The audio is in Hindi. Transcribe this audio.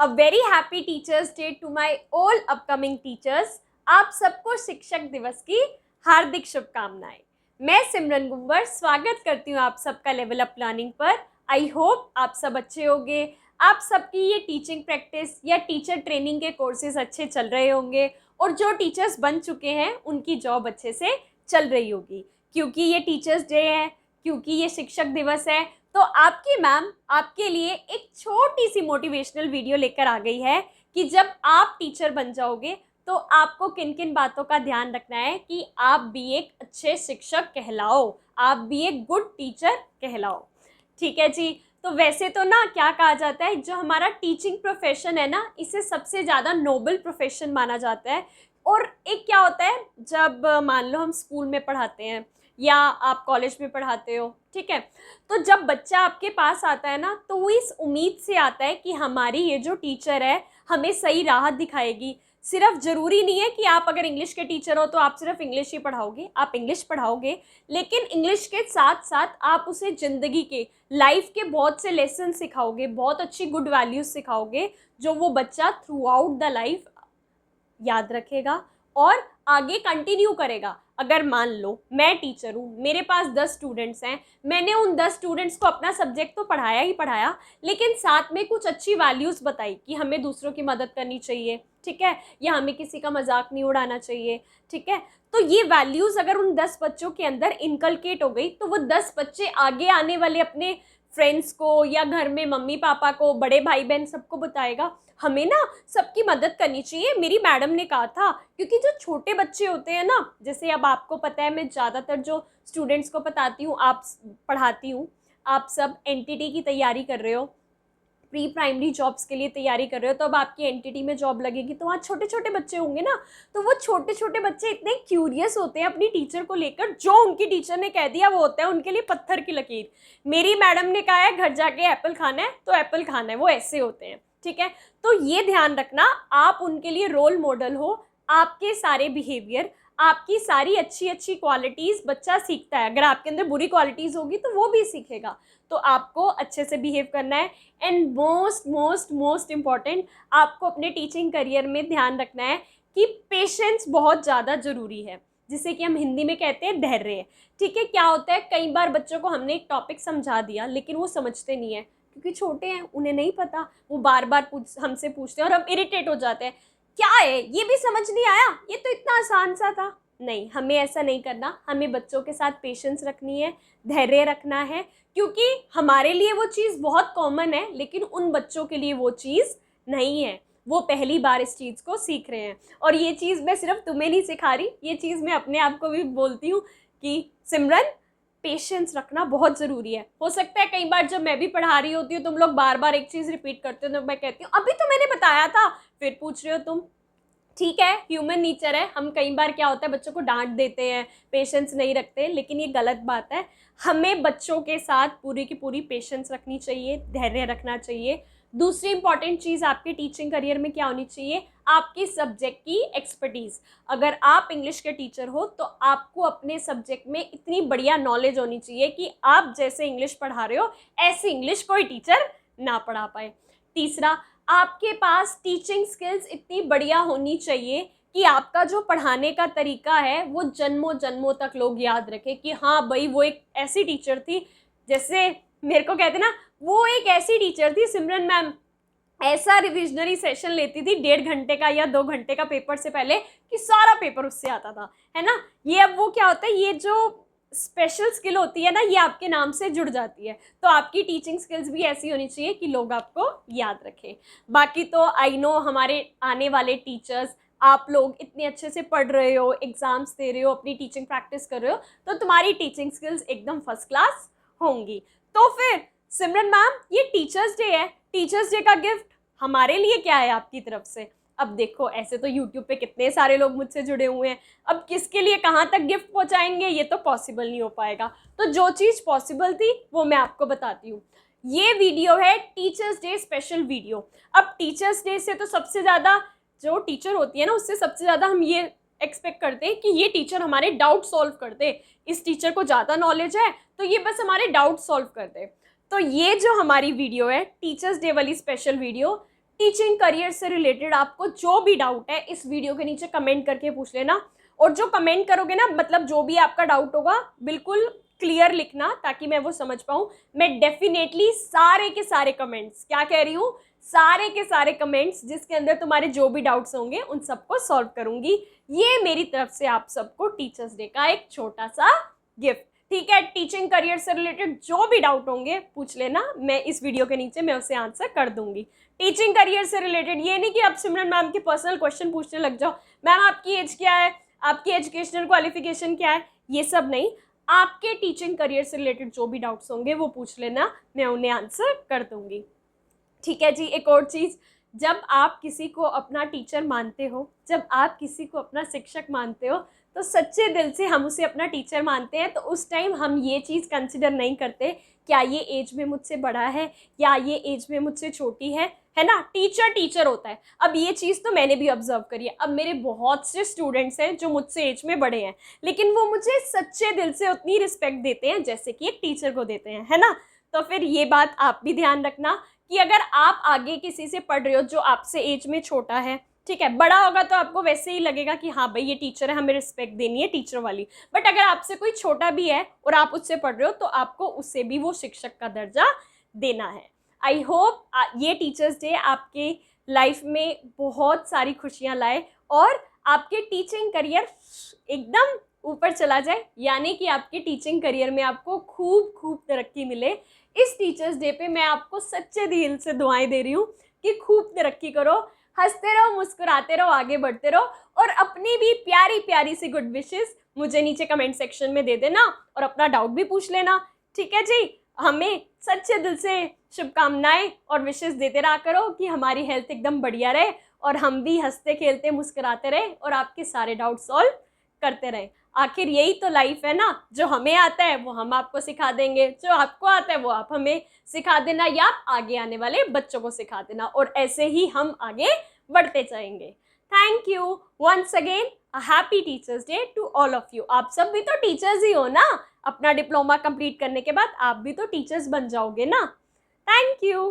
A very happy teachers day to my all upcoming teachers. आप सबको शिक्षक दिवस की हार्दिक शुभकामनाएं। मैं सिमरन गुंबर स्वागत करती हूँ आप सबका लेवल अप प्लानिंग पर। आई होप आप सब अच्छे होंगे, आप सबकी ये टीचिंग प्रैक्टिस या टीचर ट्रेनिंग के कोर्सेज अच्छे चल रहे होंगे और जो टीचर्स बन चुके हैं उनकी जॉब अच्छे से चल रही होगी। क्योंकि ये टीचर्स डे है, क्योंकि ये शिक्षक दिवस है, तो आपकी मैम आपके लिए एक छोटी सी मोटिवेशनल वीडियो लेकर आ गई है कि जब आप टीचर बन जाओगे तो आपको किन किन बातों का ध्यान रखना है कि आप भी एक अच्छे शिक्षक कहलाओ, आप भी एक गुड टीचर कहलाओ। ठीक है जी। तो वैसे तो ना क्या कहा जाता है, जो हमारा टीचिंग प्रोफेशन है ना, इसे सबसे ज़्यादा नोबल प्रोफेशन माना जाता है। और एक क्या होता है, जब मान लो हम स्कूल में पढ़ाते हैं या आप कॉलेज में पढ़ाते हो, ठीक है, तो जब बच्चा आपके पास आता है ना, तो वो इस उम्मीद से आता है कि हमारी ये जो टीचर है हमें सही राह दिखाएगी। सिर्फ ज़रूरी नहीं है कि आप अगर इंग्लिश के टीचर हो तो आप सिर्फ इंग्लिश ही पढ़ाओगे, आप इंग्लिश पढ़ाओगे, लेकिन इंग्लिश के साथ साथ आप उसे ज़िंदगी के, लाइफ के बहुत से लेसन सिखाओगे, बहुत अच्छी गुड वैल्यूज़ सिखाओगे, जो वो बच्चा थ्रू आउट द लाइफ याद रखेगा और आगे कंटिन्यू करेगा। अगर मान लो मैं टीचर हूँ, मेरे पास 10 स्टूडेंट्स हैं, मैंने उन 10 स्टूडेंट्स को अपना सब्जेक्ट तो पढ़ाया ही पढ़ाया, लेकिन साथ में कुछ अच्छी वैल्यूज़ बताई कि हमें दूसरों की मदद करनी चाहिए, ठीक है, या हमें किसी का मजाक नहीं उड़ाना चाहिए, ठीक है। तो ये वैल्यूज़ अगर उन 10 बच्चों के अंदर इनकलकेट हो गई तो वो 10 बच्चे आगे आने वाले अपने फ्रेंड्स को या घर में मम्मी पापा को, बड़े भाई बहन सबको बताएगा हमें ना सबकी मदद करनी चाहिए। मेरी मैडम ने कहा था, क्योंकि जो छोटे बच्चे होते हैं ना, जैसे अब आपको पता है मैं ज़्यादातर जो स्टूडेंट्स को पढ़ाती हूँ, पढ़ाती हूँ, आप सब एनटीटी की तैयारी कर रहे हो, प्री प्राइमरी जॉब्स के लिए तैयारी कर रहे हो, तो अब आपकी एनटीटी में जॉब लगेगी तो वहाँ छोटे छोटे बच्चे होंगे ना, तो वो छोटे छोटे बच्चे इतने क्यूरियस होते हैं अपनी टीचर को लेकर, जो उनकी टीचर ने कह दिया वो होता है उनके लिए पत्थर की लकीर। मेरी मैडम ने कहा है घर जाके एप्पल खाना है तो एप्पल खाना है, वो ऐसे होते हैं, ठीक है। तो ये ध्यान रखना, आप उनके लिए रोल मॉडल हो। आपके सारे बिहेवियर, आपकी सारी अच्छी अच्छी क्वालिटीज़ बच्चा सीखता है। अगर आपके अंदर बुरी क्वालिटीज़ होगी तो वो भी सीखेगा। तो आपको अच्छे से बिहेव करना है। And most most most important, आपको अपने टीचिंग करियर में ध्यान रखना है कि पेशेंस बहुत ज़्यादा ज़रूरी है, जिसे कि हम हिंदी में कहते हैं धैर्य। ठीक है, क्या होता है कई बार बच्चों को हमने एक टॉपिक समझा दिया लेकिन वो समझते नहीं है, क्योंकि छोटे हैं, उन्हें नहीं पता, वो बार बार हमसे पूछते हैं और हम इरिटेट हो जाते हैं, क्या है ये भी समझ नहीं आया, ये तो इतना आसान सा था। नहीं, हमें ऐसा नहीं करना, हमें बच्चों के साथ पेशेंस रखनी है, धैर्य रखना है, क्योंकि हमारे लिए वो चीज़ बहुत कॉमन है लेकिन उन बच्चों के लिए वो चीज़ नहीं है, वो पहली बार इस चीज़ को सीख रहे हैं। और ये चीज़ मैं सिर्फ तुम्हें नहीं सिखा रही, ये चीज़ मैं अपने आप को भी बोलती हूँ कि सिमरन, पेशेंस रखना बहुत ज़रूरी है। हो सकता है कई बार जब मैं भी पढ़ा रही होती हूँ तुम लोग बार बार एक चीज़ रिपीट करते हो तो मैं कहती हूँ अभी तो मैंने बताया था, फिर पूछ रहे हो तुम। ठीक है, ह्यूमन नेचर है, हम कई बार क्या होता है बच्चों को डांट देते हैं, पेशेंस नहीं रखते, लेकिन ये गलत बात है। हमें बच्चों के साथ पूरी की पूरी पेशेंस रखनी चाहिए, धैर्य रखना चाहिए। दूसरी इंपॉर्टेंट चीज़ आपके टीचिंग करियर में क्या होनी चाहिए, आपकी सब्जेक्ट की एक्सपर्टीज़। अगर आप इंग्लिश के टीचर हो तो आपको अपने सब्जेक्ट में इतनी बढ़िया नॉलेज होनी चाहिए कि आप जैसे इंग्लिश पढ़ा रहे हो ऐसी इंग्लिश कोई टीचर ना पढ़ा पाए। तीसरा, आपके पास टीचिंग स्किल्स इतनी बढ़िया होनी चाहिए कि आपका जो पढ़ाने का तरीका है वो जन्मों जन्मों तक लोग याद रखें कि हाँ भाई वो एक ऐसी टीचर थी, जैसे मेरे को कहते ना, वो एक ऐसी टीचर थी सिमरन मैम, ऐसा रिविजनरी सेशन लेती थी 1.5 घंटे का या 2 घंटे का पेपर से पहले कि सारा पेपर उससे आता था, है ना। ये अब वो क्या होता है, ये जो स्पेशल स्किल होती है ना, ये आपके नाम से जुड़ जाती है। तो आपकी टीचिंग स्किल्स भी ऐसी होनी चाहिए कि लोग आपको याद रखें। बाकी तो आई नो हमारे आने वाले टीचर्स, आप लोग इतने अच्छे से पढ़ रहे हो, एग्ज़ाम्स दे रहे हो, अपनी टीचिंग प्रैक्टिस कर रहे हो, तो तुम्हारी टीचिंग स्किल्स एकदम फर्स्ट क्लास होंगी। तो फिर सिमरन मैम, ये टीचर्स डे है, टीचर्स डे का गिफ्ट हमारे लिए क्या है आपकी तरफ से? अब देखो, ऐसे तो यूट्यूब पे कितने सारे लोग मुझसे जुड़े हुए हैं, अब किसके लिए कहाँ तक गिफ्ट पहुँचाएंगे ये तो पॉसिबल नहीं हो पाएगा। तो जो चीज़ पॉसिबल थी वो मैं आपको बताती हूँ। ये वीडियो है टीचर्स डे स्पेशल वीडियो। अब टीचर्स डे से तो सबसे ज़्यादा जो टीचर होती है ना, उससे सबसे ज़्यादा हम ये एक्सपेक्ट करते हैं कि ये टीचर हमारे डाउट सॉल्व कर दे, इस टीचर को ज़्यादा नॉलेज है तो ये बस हमारे डाउट सॉल्व कर दे। तो ये जो हमारी वीडियो है टीचर्स डे वाली स्पेशल वीडियो, टीचिंग करियर से रिलेटेड आपको जो भी डाउट है इस वीडियो के नीचे कमेंट करके पूछ लेना। और जो कमेंट करोगे ना, मतलब जो भी आपका डाउट होगा बिल्कुल क्लियर लिखना ताकि मैं वो समझ पाऊँ। मैं डेफिनेटली सारे के सारे कमेंट्स, क्या कह रही हूँ, सारे के सारे कमेंट्स जिसके अंदर तुम्हारे जो भी डाउट्स होंगे उन सबको सॉल्व करूंगी। ये मेरी तरफ से आप सबको टीचर्स डे का एक छोटा सा गिफ्ट। ठीक है, टीचिंग करियर से रिलेटेड जो भी डाउट होंगे पूछ लेना, मैं इस वीडियो के नीचे मैं उसे आंसर कर दूंगी। टीचिंग करियर से रिलेटेड ये नहीं कि आप सिमरन मैम के पर्सनल क्वेश्चन पूछने लग जाओ, मैम आपकी एज क्या है, आपकी एजुकेशनल क्वालिफिकेशन क्या है, ये सब नहीं। आपके टीचिंग करियर से रिलेटेड जो भी डाउट्स होंगे वो पूछ लेना, मैं उन्हें आंसर कर दूंगी। ठीक है जी, एक और चीज़, जब आप किसी को अपना टीचर मानते हो, जब आप किसी को अपना शिक्षक मानते हो, तो सच्चे दिल से हम उसे अपना टीचर मानते हैं। तो उस टाइम हम ये चीज़ कंसिडर नहीं करते क्या ये एज में मुझसे बड़ा है या ये एज में मुझसे छोटी है ना। टीचर टीचर होता है। अब ये चीज़ तो मैंने भी ऑब्जर्व करी है। अब मेरे बहुत से स्टूडेंट्स हैं जो मुझसे एज में बड़े हैं, लेकिन वो मुझे सच्चे दिल से उतनी रिस्पेक्ट देते हैं जैसे कि एक टीचर को देते हैं, है ना। तो फिर ये बात आप भी ध्यान रखना कि अगर आप आगे किसी से पढ़ रहे हो जो आपसे एज में छोटा है, ठीक है, बड़ा होगा तो आपको वैसे ही लगेगा कि हाँ भाई ये टीचर है, हमें रिस्पेक्ट देनी है टीचर वाली। बट अगर आपसे कोई छोटा भी है और आप उससे पढ़ रहे हो तो आपको उससे भी वो शिक्षक का दर्जा देना है। आई होप ये टीचर्स डे आपके लाइफ में बहुत सारी खुशियाँ लाए और आपके टीचिंग करियर एकदम ऊपर चला जाए, यानी कि आपके टीचिंग करियर में आपको खूब खूब तरक्की मिले। इस टीचर्स डे पे मैं आपको सच्चे दिल से दुआएं दे रही हूँ कि खूब तरक्की करो, हंसते रहो, मुस्कुराते रहो, आगे बढ़ते रहो और अपनी भी प्यारी प्यारी सी गुड विशेस मुझे नीचे कमेंट सेक्शन में दे देना और अपना डाउट भी पूछ लेना। ठीक है जी, हमें सच्चे दिल से शुभकामनाएं और विशेस देते रहा करो कि हमारी हेल्थ एकदम बढ़िया रहे और हम भी हंसते खेलते मुस्कुराते रहे और आपके सारे डाउट सॉल्व करते रहे। आखिर यही तो लाइफ है ना, जो हमें आता है वो हम आपको सिखा देंगे, जो आपको आता है वो आप हमें सिखा देना या आगे आने वाले बच्चों को सिखा देना, और ऐसे ही हम आगे बढ़ते जाएंगे। Thank you once again, a happy teachers day to all of you. आप सब भी तो टीचर्स ही हो ना, अपना डिप्लोमा कंप्लीट करने के बाद आप भी तो टीचर्स बन जाओगे ना। Thank you.